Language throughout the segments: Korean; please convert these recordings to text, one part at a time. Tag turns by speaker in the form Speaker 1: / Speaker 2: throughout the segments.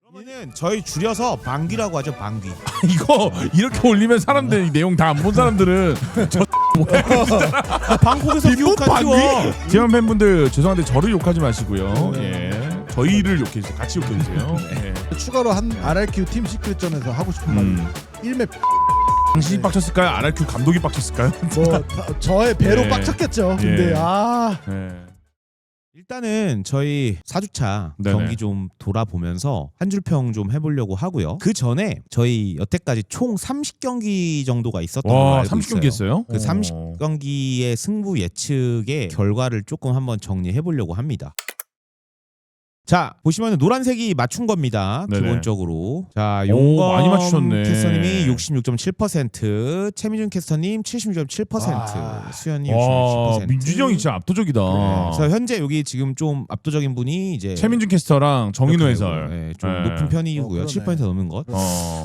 Speaker 1: 그러면은 저희 줄여서 방귀라고 하죠. 방귀.
Speaker 2: 이거 이렇게 올리면 사람들 내용 다 안 본 사람들은 저
Speaker 1: 방콕에서 기억하죠.
Speaker 2: 지원 팬분들 죄송한데 저를 욕하지 마시고요. 예, 저희를 욕해주세요. 같이 욕해주세요. 예.
Speaker 3: 추가로 한 RRQ 팀 시크릿전에서 하고 싶은 말이 1맵
Speaker 2: 당신이 빡쳤을까요? RRQ 감독이 빡쳤을까요?
Speaker 3: 저의 배로
Speaker 2: 예.
Speaker 3: 빡쳤겠죠. 근데
Speaker 2: 예.
Speaker 1: 일단은 저희 4주차
Speaker 2: 네네.
Speaker 1: 경기 좀 돌아보면서 한 줄 평 좀 해보려고 하고요. 그 전에 저희 여태까지 총 30경기 정도가 있었던 걸로
Speaker 2: 와,
Speaker 1: 알고
Speaker 2: 30경기
Speaker 1: 있어요.
Speaker 2: 했어요?
Speaker 1: 그 30경기의 승부 예측의 결과를 조금 한번 정리해 보려고 합니다. 자, 보시면 노란색이 맞춘 겁니다.
Speaker 2: 네네.
Speaker 1: 기본적으로. 자,
Speaker 2: 오,
Speaker 1: 용검
Speaker 2: 많이 맞추셨네.
Speaker 1: 캐스터님이 66.7%, 최민준 캐스터님 76.7%, 수현님
Speaker 2: 와,
Speaker 1: 66%.
Speaker 2: 민준이 형이 진짜 압도적이다.
Speaker 1: 그래서 현재 여기 지금 좀 압도적인 분이 이제
Speaker 2: 최민준 캐스터랑 정인호 해설.
Speaker 1: 네, 좀
Speaker 2: 네.
Speaker 1: 높은 편이고요.
Speaker 3: 그러네.
Speaker 1: 7% 넘는 것.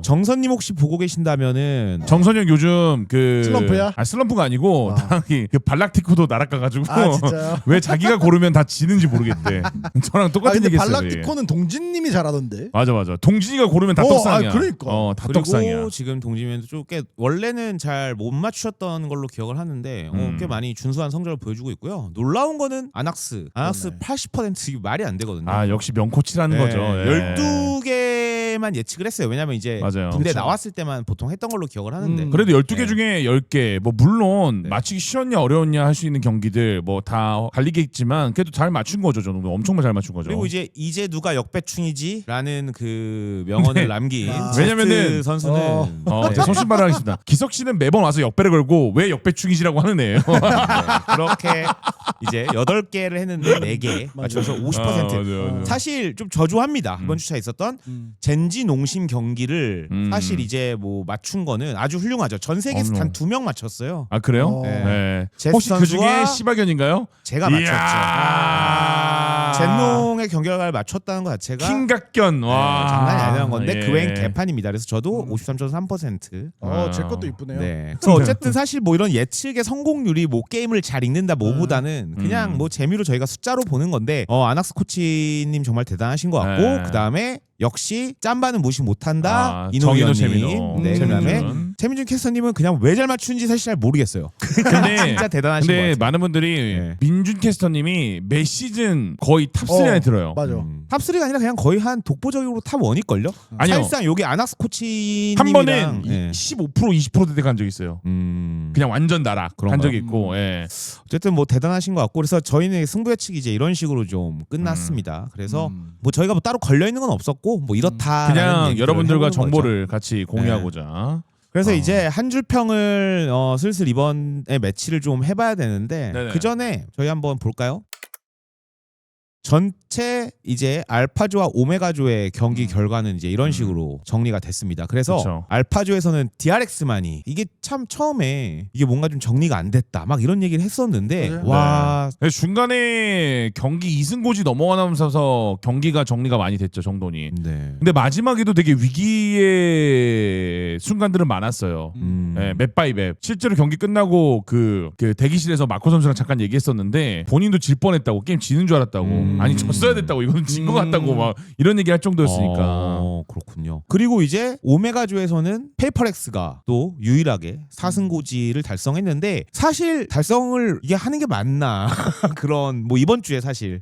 Speaker 2: 정선님
Speaker 1: 혹시 보고 계신다면은
Speaker 2: 정선영 요즘 그
Speaker 3: 슬럼프야?
Speaker 2: 슬럼프가 아니고 당연히 그 발락티코도 날아가가지고
Speaker 3: 아 진짜요?
Speaker 2: 왜 자기가 고르면 다 지는지 모르겠대. 저랑 똑같은
Speaker 3: 근데
Speaker 2: 얘기했어요.
Speaker 3: 발락티코는 동진님이 잘하던데.
Speaker 2: 맞아. 동진이가 고르면 다 떡상이야.
Speaker 3: 그러니까.
Speaker 2: 다 떡상이야.
Speaker 1: 그리고 지금 동지면도 좀 꽤 원래는 잘 못 맞추셨던 걸로 기억을 하는데 꽤 많이 준수한 성적을 보여주고 있고요. 놀라운 거는 아낙스
Speaker 3: 그러네.
Speaker 1: 80% 이게 말이 안 되거든요.
Speaker 2: 아 역시 명코치라는 거죠. 예.
Speaker 1: 12개만 예측을 했어요. 왜냐면 이제
Speaker 2: 맞아요.
Speaker 1: 군대
Speaker 3: 그렇죠.
Speaker 1: 나왔을 때만 보통 했던 걸로 기억을 하는데
Speaker 2: 그래도 12개
Speaker 1: 네.
Speaker 2: 중에 10개 뭐 물론
Speaker 1: 네.
Speaker 2: 맞추기 쉬웠냐 어려웠냐 할 수 있는 경기들 뭐 다 갈리겠지만 그래도 잘 맞춘 거죠. 저는 엄청 잘 맞춘 거죠.
Speaker 1: 그리고 이제 누가 역배충이지라는 그 명언을 남긴
Speaker 2: 왜냐면은
Speaker 1: 제스트 선수는
Speaker 2: 제가 소신발언 하겠습니다. 기석 씨는 매번 와서 역배를 걸고 왜 역배충이시라고 하는 애예요.
Speaker 1: 그렇게 이제 8개를 했는데 4개 맞춰서 50%.
Speaker 2: 맞아요.
Speaker 1: 사실 좀 저조합니다. 이번 주차에 있었던 젠지 농심 경기를 사실 이제 뭐 맞춘 거는 아주 훌륭하죠. 전 세계에서
Speaker 2: 어머.
Speaker 1: 단 2명 맞췄어요.
Speaker 2: 아 그래요?
Speaker 3: 네.
Speaker 2: 네.
Speaker 1: 제스
Speaker 2: 혹시 그
Speaker 1: 선수와
Speaker 2: 중에 시바견인가요?
Speaker 1: 제가 맞췄죠.
Speaker 2: 이야.
Speaker 1: 젠농의 경결과를 맞췄다는 것 자체가
Speaker 2: 킹각견. 와.
Speaker 1: 장난이 아니라는 건데
Speaker 2: 예.
Speaker 1: 그 외엔 개판입니다. 그래서 저도 53.3%.
Speaker 3: 제 것도 이쁘네요.
Speaker 1: 네. 그래서 어쨌든 사실 뭐 이런 예측의 성공률이 뭐 게임을 잘 읽는다 뭐보다는 그냥 뭐 재미로 저희가 숫자로 보는 건데 아낙스 코치님 정말 대단하신 것 같고
Speaker 2: 네.
Speaker 1: 그 다음에 역시 짬바는 무시 못한다
Speaker 2: 정인호,
Speaker 1: 이노위원님.
Speaker 2: 최민호.
Speaker 1: 네, 그다음에
Speaker 2: 최민준.
Speaker 1: 최민준 캐스터님은 그냥 왜 잘 맞추는지 사실 잘 모르겠어요.
Speaker 2: 근데
Speaker 1: 진짜 대단하신 것
Speaker 2: 근데
Speaker 1: 같아요.
Speaker 2: 많은 분들이
Speaker 1: 네.
Speaker 2: 민준 캐스터님이 매 시즌 거의 탑3 안에 들어요.
Speaker 3: 맞아.
Speaker 1: 탑3가 아니라 그냥 거의 한 독보적으로 탑1일걸요?
Speaker 2: 아니요.
Speaker 1: 사실상 여기 아낙스 코치님이랑
Speaker 2: 한 번은
Speaker 1: 네.
Speaker 2: 15% 20%대 간 적이 있어요. 그냥 완전 나락
Speaker 1: 그런가요?
Speaker 2: 간 적이 있고. 예.
Speaker 1: 어쨌든 뭐 대단하신 것 같고 그래서 저희는 승부 예측이 이제 이런 식으로 좀 끝났습니다. 그래서 뭐 저희가 뭐 따로 걸려 있는 건 없었고 뭐 이렇다.
Speaker 2: 그냥 여러분들과 정보를 같이 공유하고자.
Speaker 1: 그래서 이제 한 줄 평을 슬슬 이번에 매치를 좀 해봐야 되는데
Speaker 2: 네네.
Speaker 1: 그 전에 저희 한번 볼까요? 전체 이제 알파조와 오메가조의 경기 결과는 이제 이런 식으로 정리가 됐습니다. 그래서
Speaker 2: 그쵸.
Speaker 1: 알파조에서는 DRX만이 이게 참 처음에 이게 뭔가 좀 정리가 안 됐다 막 이런 얘기를 했었는데
Speaker 3: 맞아요.
Speaker 1: 와
Speaker 2: 네. 중간에 경기 2승고지 넘어가면서 경기가 정리가 많이 됐죠, 정돈이.
Speaker 1: 네.
Speaker 2: 근데 마지막에도 되게 위기의 순간들은 많았어요. 네, 맵 바이 맵. 실제로 경기 끝나고 그 대기실에서 마코 선수랑 잠깐 얘기했었는데 본인도 질 뻔했다고, 게임 지는 줄 알았다고. 아니 졌어야 됐다고, 이거는 진 것 같다고 막 이런 얘기 할 정도였으니까.
Speaker 1: 그렇군요. 그리고 이제 오메가조에서는 페이퍼렉스가 또 유일하게 4승 고지를 달성했는데 사실 달성을 이게 하는 게 맞나 그런 뭐 이번 주에 사실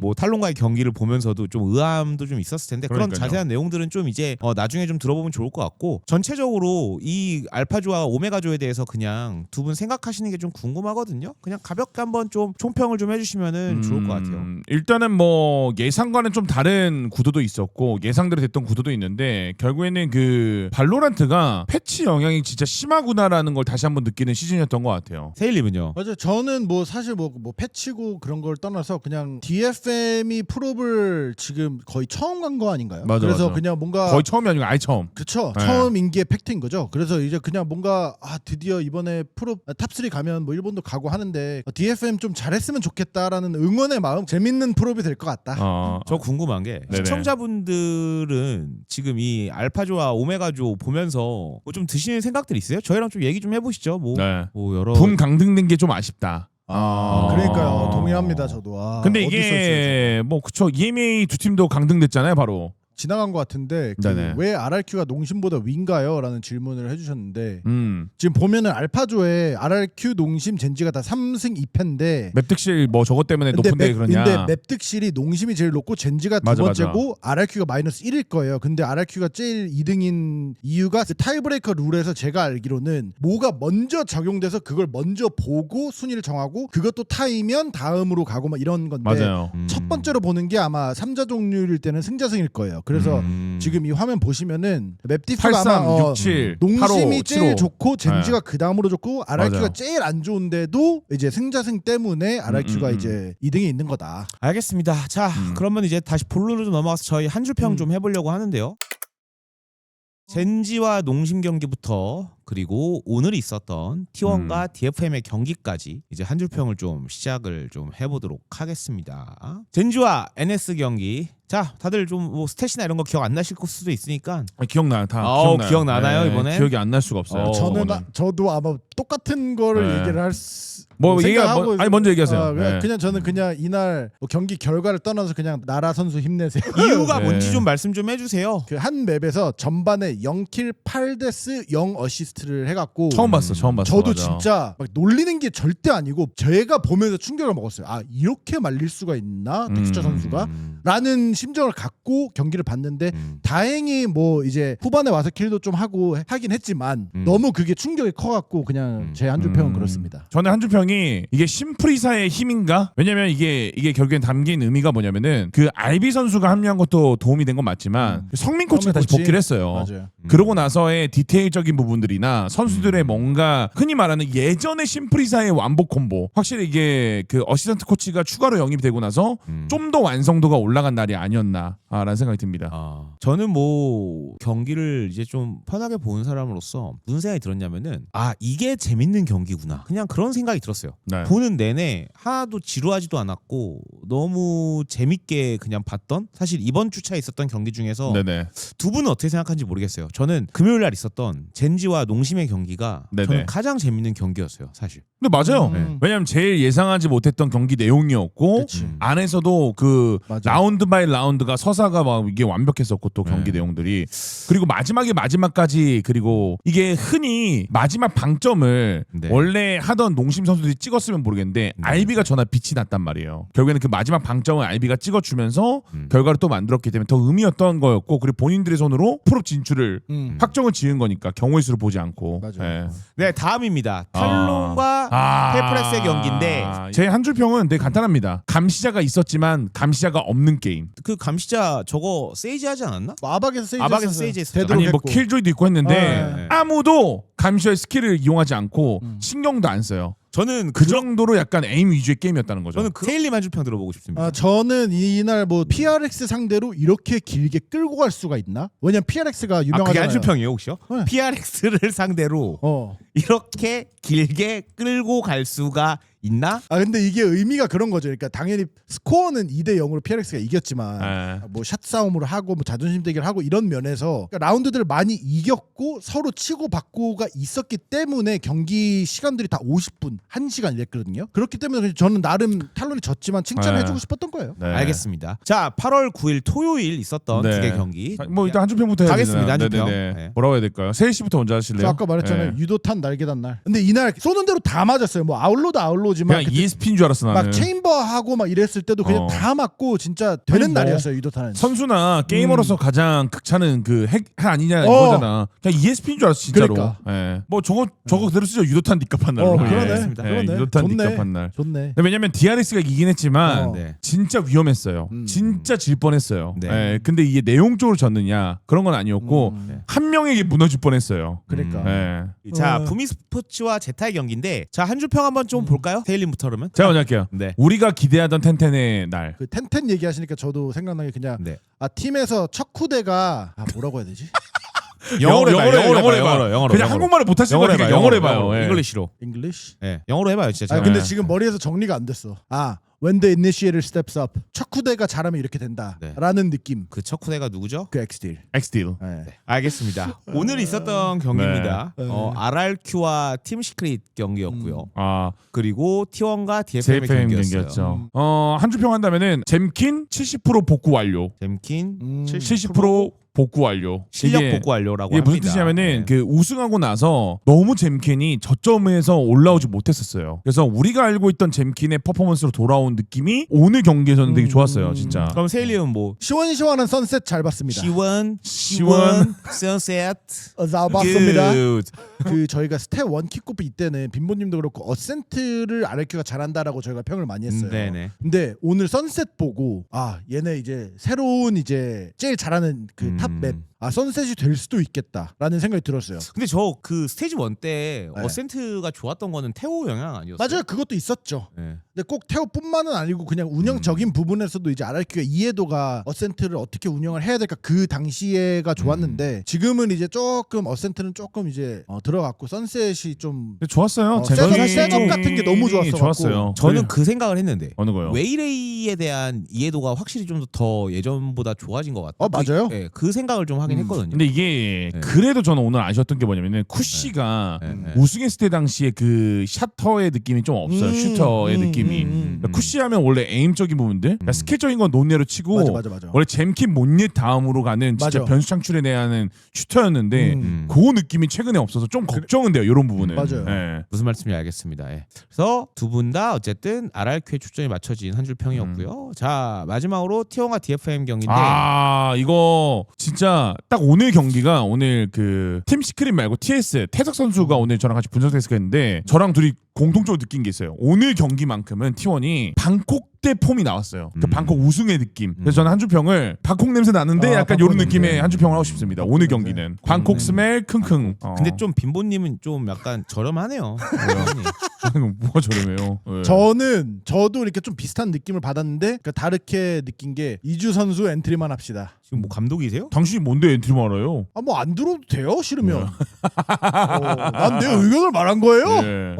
Speaker 1: 뭐 탈론과의 경기를 보면서도 좀 의아함도 좀 있었을 텐데 그런
Speaker 2: 그러니까요.
Speaker 1: 자세한 내용들은 좀 이제 나중에 좀 들어보면 좋을 것 같고 전체적으로 이 알파조와 오메가조에 대해서 그냥 두 분 생각하시는 게 좀 궁금하거든요. 그냥 가볍게 한번 좀 총평을 좀 해주시면은 좋을 것 같아요.
Speaker 2: 일단은 뭐 예상과는 좀 다른 구도도 있었고 예상대로 됐던 구도도 있는데 결국에는 그 발로란트가 패치 영향이 진짜 심하구나라는 걸 다시 한번 느끼는 시즌이었던 것 같아요.
Speaker 1: 세일님은요?
Speaker 3: 맞아요. 저는 뭐 사실 뭐 패치고 그런 걸 떠나서 그냥 DFM이 프롭을 지금 거의 처음 간 거 아닌가요?
Speaker 2: 맞아,
Speaker 3: 그래서
Speaker 2: 맞아.
Speaker 3: 그냥 뭔가
Speaker 2: 거의 처음이 아니고 아예 처음.
Speaker 3: 그쵸.
Speaker 2: 네.
Speaker 3: 처음 인기의 팩트인 거죠. 그래서 이제 그냥 뭔가 드디어 이번에 프로 탑3 가면 뭐 일본도 가고 하는데 DFM 좀 잘했으면 좋겠다라는 응원의 마음, 재밌는 프롭이 될 것 같다.
Speaker 1: 저 궁금한 게
Speaker 2: 네네.
Speaker 1: 시청자분들은 지금 이 알파조와 오메가조 보면서 뭐 좀 드시는 생각들 있어요? 저희랑 좀 얘기 좀 해보시죠. 뭐,
Speaker 2: 네.
Speaker 1: 뭐 여러
Speaker 2: 붐 강등된 게 좀 아쉽다.
Speaker 3: 그러니까요. 동의합니다. 저도.
Speaker 2: 근데
Speaker 3: 어디
Speaker 2: 이게 뭐 그쵸 EMA 두 팀도 강등됐잖아요, 바로.
Speaker 3: 지나간 것 같은데
Speaker 2: 네네.
Speaker 3: 왜 RRQ가 농심보다 위인가요? 라는 질문을 해주셨는데
Speaker 2: 지금
Speaker 3: 보면은 알파조에 RRQ, 농심, 젠지가 다 3승 2패인데
Speaker 2: 맵득실 뭐 저것 때문에 높은데 그러냐.
Speaker 3: 근데 맵득실이 농심이 제일 높고 젠지가 두
Speaker 2: 맞아,
Speaker 3: 번째고 RRQ가 마이너스 1일 거예요. 근데 RRQ가 제일 2등인 이유가 그 타이브레이커 룰에서 제가 알기로는 뭐가 먼저 적용돼서 그걸 먼저 보고 순위를 정하고 그것도 타이면 다음으로 가고 막 이런 건데
Speaker 2: 맞아요.
Speaker 3: 첫 번째로 보는 게 아마 3자 종류일 때는 승자승일 거예요. 그래서 지금 이 화면 보시면은 맵디프가
Speaker 2: 83,
Speaker 3: 아마
Speaker 2: 67,
Speaker 3: 농심이
Speaker 2: 85,
Speaker 3: 제일
Speaker 2: 75.
Speaker 3: 좋고 젠지가 그 다음으로 좋고 RRQ가
Speaker 2: 맞아요.
Speaker 3: 제일 안 좋은데도 이제 승자승 때문에 RRQ가 이제 2등에 있는 거다.
Speaker 1: 알겠습니다. 자, 그러면 이제 다시 본론으로 좀 넘어가서 저희 한 줄 평 좀 해보려고 하는데요. 젠지와 농심 경기부터 그리고 오늘 있었던 T1과 DFM의 경기까지 이제 한 줄 평을 좀 시작을 좀 해보도록 하겠습니다. 젠지와 NS 경기. 자, 다들 좀 뭐 스탯이나 이런 거 기억 안 나실 수도 있으니까.
Speaker 2: 기억나요. 다 기억나요.
Speaker 1: 기억나나요, 이번에?
Speaker 2: 기억이 안 날 수가 없어요.
Speaker 3: 저도 아마 똑같은 거를 얘기를 할 수.
Speaker 2: 뭐
Speaker 3: 생각하고
Speaker 2: 아니 먼저 얘기하세요. 네.
Speaker 3: 그냥 저는 그냥 이날 뭐 경기 결과를 떠나서 그냥 나라 선수 힘내세요.
Speaker 1: 이유가
Speaker 2: 네.
Speaker 1: 뭔지 좀 말씀 좀 해주세요.
Speaker 3: 그 한 맵에서 전반에 0킬 8데스 0 어시스트를 해갖고
Speaker 2: 처음 봤어.
Speaker 3: 저도
Speaker 2: 맞아.
Speaker 3: 진짜 막 놀리는 게 절대 아니고 제가 보면서 충격을 먹었어요. 아 이렇게 말릴 수가 있나 텍스처 선수가? 라는 심정을 갖고 경기를 봤는데 다행히 뭐 이제 후반에 와서 킬도 좀 하고 하긴 했지만 너무 그게 충격이 커갖고 그냥 제 한 줄 평은 그렇습니다.
Speaker 2: 저는 한 줄 평이 이게 심프리사의 힘인가? 왜냐면 이게 결국엔 담긴 의미가 뭐냐면은 그 알비 선수가 합류한 것도 도움이 된 건 맞지만 성민 코치가 다시 복귀를 했어요.
Speaker 3: 맞아요.
Speaker 2: 그러고 나서의 디테일적인 부분들이나 선수들의 뭔가 흔히 말하는 예전의 심프리사의 완복 콤보, 확실히 이게 그 어시스턴트 코치가 추가로 영입이 되고 나서 좀 더 완성도가 올라간 날이 아니었나라는 생각이 듭니다.
Speaker 1: 저는 뭐 경기를 이제 좀 편하게 보는 사람으로서 무슨 생각이 들었냐면은 이게 재밌는 경기구나, 그냥 그런 생각이 들었어요.
Speaker 2: 네.
Speaker 1: 보는 내내 하나도 지루하지도 않았고 너무 재밌게 그냥 봤던, 사실 이번 주차에 있었던 경기 중에서
Speaker 2: 네네.
Speaker 1: 두 분은 어떻게 생각하는지 모르겠어요. 저는 금요일 날 있었던 젠지와 농심의 경기가
Speaker 2: 네네.
Speaker 1: 저는 가장 재밌는 경기였어요, 사실.
Speaker 2: 근데 맞아요.
Speaker 3: 네.
Speaker 2: 왜냐면 제일 예상하지 못했던 경기 내용이었고
Speaker 3: 그치.
Speaker 2: 안에서도 그
Speaker 3: 맞아.
Speaker 2: 라운드 바이 라운드가 서사가 막 이게 완벽했었고 또 경기 내용들이, 그리고 마지막까지, 그리고 이게 흔히 마지막 방점을
Speaker 1: 네.
Speaker 2: 원래 하던 농심 선수들이 찍었으면 모르겠는데 알비가 전화 빛이 났단 말이에요. 결국에는 그 마지막 방점을 알비가 찍어주면서 결과를 또 만들었기 때문에 더 의미였던 거였고, 그리고 본인들의 손으로 프로 진출을 확정을 지은 거니까 경우의 수를 보지 않고.
Speaker 3: 맞아요.
Speaker 1: 네, 다음입니다. 탈론과 페이퍼렉스의 경기인데
Speaker 2: 제 한 줄 평은 되게 간단합니다. 감시자가 있었지만 감시자가 없는 게임.
Speaker 1: 그 감시자 저거 세이지 하지 않았나?
Speaker 3: 뭐 아박에서 세이지
Speaker 1: 아박에서
Speaker 3: 했었어요.
Speaker 1: 세이지 했었죠.
Speaker 3: 되도록
Speaker 2: 아니 뭐
Speaker 3: 했고.
Speaker 2: 킬조이도 있고 했는데
Speaker 1: 네.
Speaker 2: 아무도 감시자의 스킬을 이용하지 않고 신경도 안 써요.
Speaker 1: 저는
Speaker 2: 그 정도로 약간 에임 위주의 게임이었다는 거죠.
Speaker 1: 저는 세일님 한 줄 평 들어보고 싶습니다.
Speaker 3: 저는 이날 뭐 PRX 상대로 이렇게 길게 끌고 갈 수가 있나? 왜냐면 PRX가
Speaker 1: 그게
Speaker 3: 유명하잖아요.
Speaker 1: 한 줄 평이에요, 혹시요?
Speaker 3: 네.
Speaker 1: PRX를 상대로 이렇게 길게 끌고 갈 수가 있나?
Speaker 3: 근데 이게 의미가 그런 거죠. 그러니까 당연히 스코어는 2대 0으로 PRX가 이겼지만
Speaker 2: 네.
Speaker 3: 뭐 샷 싸움으로 하고 뭐 자존심 대결 하고 이런 면에서 그러니까 라운드들을 많이 이겼고 서로 치고 받고가 있었기 때문에 경기 시간들이 다 50분, 1시간 이랬거든요. 그렇기 때문에 저는 나름 탈론이 졌지만 칭찬을 해주고 싶었던 거예요.
Speaker 2: 네.
Speaker 1: 알겠습니다. 자, 8월 9일 토요일 있었던
Speaker 2: 네.
Speaker 1: 두 개 경기.
Speaker 2: 뭐 일단 한 줄 평부터 해야
Speaker 1: 가겠습니다. 한 줄 평.
Speaker 2: 네네네.
Speaker 1: 네.
Speaker 2: 뭐라고 해야 될까요? 세일 씨부터 먼저
Speaker 3: 저
Speaker 2: 하실래요?
Speaker 3: 아까 말했잖아요.
Speaker 2: 네.
Speaker 3: 유도탄 날개단 날. 근데 이날 쏘는 대로 다 맞았어요. 뭐 아울로지만
Speaker 2: 그냥 ESP인 줄 알았어 나는.
Speaker 3: 막 체인버하고 막 이랬을 때도 그냥 다 맞고 진짜 되는
Speaker 2: 아니, 뭐
Speaker 3: 날이었어요. 유도탄은.
Speaker 2: 선수나 게이머로서 가장 극찬은 그 핵 아니냐 이거잖아. 그냥 ESP인 줄 알았어 진짜로.
Speaker 3: 그러니까.
Speaker 2: 예. 뭐 저거 그대로 쓰죠. 유도탄 닉값한 날.
Speaker 3: 그러네.
Speaker 2: 예.
Speaker 3: 그러네.
Speaker 2: 유도탄
Speaker 3: 좋네.
Speaker 2: 닉값한 날.
Speaker 3: 좋네.
Speaker 2: 왜냐면 DRX가 이기긴 했지만
Speaker 1: 네.
Speaker 2: 진짜 위험했어요. 진짜 질 뻔했어요.
Speaker 1: 네.
Speaker 2: 예. 근데 이게 내용적으로 졌느냐 그런 건 아니었고 한 명에게 무너질 뻔했어요.
Speaker 3: 그러니까.
Speaker 2: 예.
Speaker 1: 자, 부미 스포츠와 제타의 경기인데, 자, 한 줄 평 한번 좀 볼까요? 세일님부터 그러면.
Speaker 2: 제가 먼저 할게요.
Speaker 1: 네.
Speaker 2: 우리가 기대하던 텐텐의 날.
Speaker 3: 그 텐텐 얘기하시니까 저도 생각나게 그냥
Speaker 1: 네.
Speaker 3: 팀에서 첫 후대가 뭐라고 해야 되지?
Speaker 1: 영어로 해봐요.
Speaker 2: 영어로. 그냥 한국말을 못하시는 거 같으니까 영어로 해봐요. 예.
Speaker 1: 잉글리시로.
Speaker 3: English?
Speaker 1: 예, 영어로 해봐요, 진짜.
Speaker 3: 아
Speaker 1: 제가.
Speaker 3: 근데
Speaker 2: 네.
Speaker 3: 지금 머리에서 정리가 안 됐어. 아 when the initiator steps up 첫 후대가 잘하면 이렇게 된다라는 느낌.
Speaker 1: 그 첫 후대가 누구죠?
Speaker 3: 그 엑스딜.
Speaker 2: 엑스딜.
Speaker 3: 네.
Speaker 1: 알겠습니다. 오늘 있었던 경기입니다.
Speaker 3: 네.
Speaker 1: RRQ와 팀 시크릿 경기였고요.
Speaker 2: 아
Speaker 1: 그리고 T1과 DFM의
Speaker 2: JFM
Speaker 1: 경기였어요.
Speaker 2: 경기였죠. 한 줄 평 한다면은 잼킨 70% 복구 완료.
Speaker 1: 잼킨
Speaker 2: 70% 복구 완료.
Speaker 1: 실력
Speaker 2: 이게-
Speaker 1: 복구 완료라고
Speaker 2: 이게
Speaker 1: 합니다.
Speaker 2: 무슨 뜻이냐면은
Speaker 1: 네.
Speaker 2: 그 우승하고 나서 너무 잼킨이 저점에서 올라오지 못했었어요. 그래서 우리가 알고 있던 잼킨의 퍼포먼스로 돌아온 느낌이 오늘 경기에서는 되게 좋았어요, 진짜.
Speaker 1: 그럼 세일리은 뭐
Speaker 3: 시원시원한 선셋 잘 봤습니다.
Speaker 1: 시원 선셋
Speaker 3: 잘 봤습니다.
Speaker 1: Good.
Speaker 3: 그 저희가 스텝 1 킥오프 이때는 빈보님도 그렇고 어센트를 RQ가 잘한다라고 저희가 평을 많이 했어요.
Speaker 1: 네네.
Speaker 3: 근데 오늘 선셋 보고 아 얘네 이제 새로운 이제 제일 잘하는 그 탑맵 아 선셋이 될 수도 있겠다라는 생각이 들었어요.
Speaker 1: 근데 저 그 스테이지 1 때
Speaker 3: 네.
Speaker 1: 어센트가 좋았던 거는 태호 영향 아니었어요?
Speaker 3: 맞아요, 그것도 있었죠.
Speaker 1: 네.
Speaker 3: 근데 꼭 태호뿐만은 아니고 그냥 운영적인 부분에서도 이제 RRQ가 이해도가 어센트를 어떻게 운영을 해야 될까 그 당시에가 좋았는데 지금은 이제 조금 어센트는 조금 이제 들어갔고 선셋이 좀
Speaker 2: 근데 좋았어요.
Speaker 3: 셋업 같은 게 너무 좋았어.
Speaker 2: 좋았어요.
Speaker 1: 저는 그 생각을 했는데
Speaker 2: 어느 거요?
Speaker 1: 웨이레이에 대한 이해도가 확실히 좀 더 예전보다 좋아진 것 같아요.
Speaker 3: 맞아요.
Speaker 1: 그 생각을 좀 하긴 했거든요.
Speaker 2: 근데 이게
Speaker 1: 네.
Speaker 2: 그래도 저는 오늘 아쉬웠던 게 뭐냐면은 쿠시가
Speaker 1: 네.
Speaker 2: 우승했을 때 당시에 그 샤터의 느낌이 좀 없어요. 슈터의 느낌이. 그러니까 쿠시하면 원래 에임적인 부분들, 그러니까 스킬적인 건 논외로 치고
Speaker 3: 맞아.
Speaker 2: 원래 잼킨 못옛 다음으로 가는 진짜
Speaker 3: 맞아.
Speaker 2: 변수 창출에 대한 슈터였는데 그 느낌이 최근에 없어서 좀 걱정은 돼요. 이런 부분은.
Speaker 3: 맞아요.
Speaker 2: 예.
Speaker 1: 무슨 말씀인지 알겠습니다. 예. 그래서 두 분 다 어쨌든 RRQ에 초점이 맞춰진 한 줄 평이었고요. 자 마지막으로 T1과 DFM 경기인데
Speaker 2: 아 이거 진짜 딱 오늘 경기가 오늘 그 팀 시크릿 말고 TS 태석 선수가 오늘 저랑 같이 분석 테스트가 했는데 저랑 둘이 공통적으로 느낀 게 있어요. 오늘 경기만큼은 T1이 방콕 때 폼이 나왔어요. 그 방콕 우승의 느낌. 그래서 저는 한 줄 평을 방콕 냄새 나는데 약간
Speaker 3: 방콕
Speaker 2: 이런 느낌의
Speaker 3: 냄새.
Speaker 2: 한 줄 평을 하고 싶습니다. 오늘 경기는 방콕 스멜 킁킁.
Speaker 1: 근데 좀 빈보님은 좀 약간 저렴하네요.
Speaker 2: 뭐가 저렴해요? 네.
Speaker 3: 저도 이렇게 좀 비슷한 느낌을 받았는데 그 다르게 느낀 게 이주 선수 엔트리만 합시다.
Speaker 1: 지금 뭐 감독이세요?
Speaker 2: 당신이 뭔데 엔트리만 알아요?
Speaker 3: 아 뭐 안 들어도 돼요 싫으면. 난 내 의견을 말한 거예요.
Speaker 2: 네.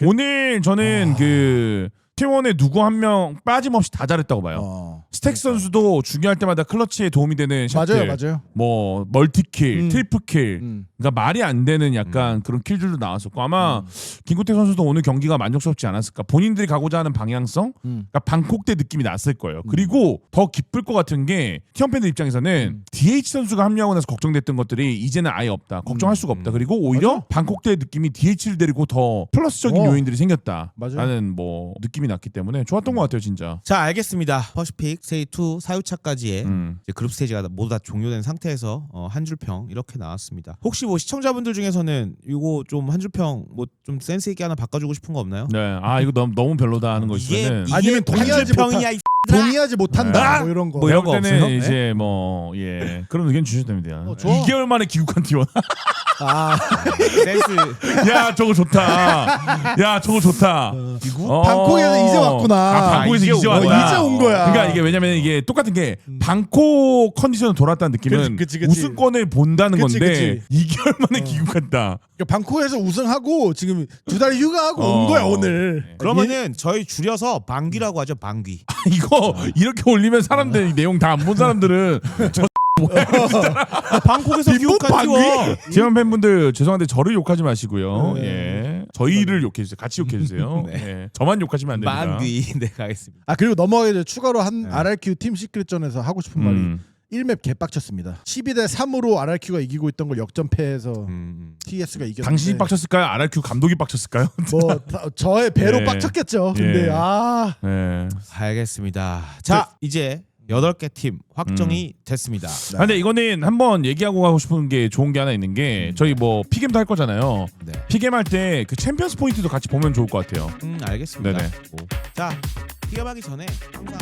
Speaker 2: 오늘
Speaker 3: 아.
Speaker 2: 저는 그 T1에 누구 한 명 빠짐없이 다 잘했다고 봐요. 스택 선수도 중요할 때마다 클러치에 도움이 되는 샷들,
Speaker 3: 맞아요.
Speaker 2: 뭐 멀티킬, 트리플킬, 그러니까 말이 안 되는 약간 그런 킬들도 나왔었고 아마 김구태 선수도 오늘 경기가 만족스럽지 않았을까. 본인들이 가고자 하는 방향성, 그러니까 방콕 때 느낌이 났을 거예요. 그리고 더 기쁠 것 같은 게 T1 팬들 입장에서는 DH 선수가 합류하고 나서 걱정됐던 것들이 이제는 아예 없다. 걱정할 수가 없다. 그리고 오히려
Speaker 3: 맞아.
Speaker 2: 방콕 때 느낌이 DH를 데리고 더 플러스적인 요인들이 생겼다.
Speaker 3: 맞아요.
Speaker 2: 라는 뭐 느낌이 났기 때문에 좋았던 것 같아요, 진짜.
Speaker 1: 자 알겠습니다. 퍼시픽 스테이지 2 4유차까지의
Speaker 2: 음.
Speaker 1: 그룹 스테이지가 모두 다 종료된 상태에서 한 줄 평 이렇게 나왔습니다. 혹시 뭐 시청자분들 중에서는 이거 좀 한 줄 평 뭐 좀 센스 있게 하나 바꿔주고 싶은 거 없나요?
Speaker 2: 네, 아 이거 너무 별로다 하는 거 있으면은
Speaker 3: 아니면
Speaker 1: 한
Speaker 3: 동의하지
Speaker 1: 줄 평이야 이
Speaker 3: 동의하지 못한다. 뭐 이런 거.
Speaker 1: 뭐 이런
Speaker 2: 그럴
Speaker 1: 거
Speaker 2: 때는
Speaker 1: 없어요?
Speaker 2: 이제 뭐 예 그런 의견 주셔도 됩니다.
Speaker 3: 좋아.
Speaker 2: 2개월 만에 귀국한 T1.
Speaker 1: 센스
Speaker 2: 야 저거 좋다. 야 저거 좋다.
Speaker 3: 방콕에서 이제 왔구나.
Speaker 2: 방콕에서 이제 왔다.
Speaker 3: 이제 온 거야.
Speaker 2: 그러니까 이게 왜냐면 이게 똑같은 게 방콕 컨디션으로 돌아왔다는 느낌은
Speaker 3: 그치.
Speaker 2: 우승권을 본다는
Speaker 3: 그치,
Speaker 2: 건데
Speaker 3: 그치.
Speaker 2: 2개월 만에 귀국한다.
Speaker 3: 그러니까 방콕에서 우승하고 지금 2달 휴가하고 온 거야 오늘.
Speaker 1: 그러면은 저희 줄여서 방귀라고 하죠. 방귀.
Speaker 2: 이거 이렇게 올리면 사람들 이 내용 다 안 본 사람들은
Speaker 1: 방콕에서 귀국한 T1
Speaker 2: T1 팬분들 죄송한데 저를 욕하지 마시고요.
Speaker 3: 네.
Speaker 2: 예. 저희를 욕해 주세요. 같이 욕해 주세요.
Speaker 1: 네.
Speaker 2: 예. 저만 욕하시면 안 됩니다.
Speaker 1: 방귀. 네 가겠습니다.
Speaker 3: 아 그리고 넘어가기 전에 추가로 한 RRQ 팀 시크릿전에서 하고 싶은 말이 1맵 개빡쳤습니다. 12대 3으로 RRQ가 이기고 있던 걸 역전패해서 TS가 이겼는데
Speaker 2: 당신이 빡쳤을까요? RRQ 감독이 빡쳤을까요?
Speaker 3: 뭐 저의 배로
Speaker 2: 예.
Speaker 3: 빡쳤겠죠. 근데
Speaker 2: 예. 네.
Speaker 1: 알겠습니다. 자 이제 8개 팀 확정이 됐습니다.
Speaker 2: 아, 근데 이거는 한번 얘기하고 가고 싶은 게 좋은 게 하나 있는 게 저희 뭐 피겜도 할 거잖아요.
Speaker 1: 네.
Speaker 2: 피겜 할 때 그 챔피언스 포인트도 같이 보면 좋을 것 같아요.
Speaker 1: 알겠습니다.
Speaker 2: 네네.
Speaker 1: 자 피겨하기 전에 항상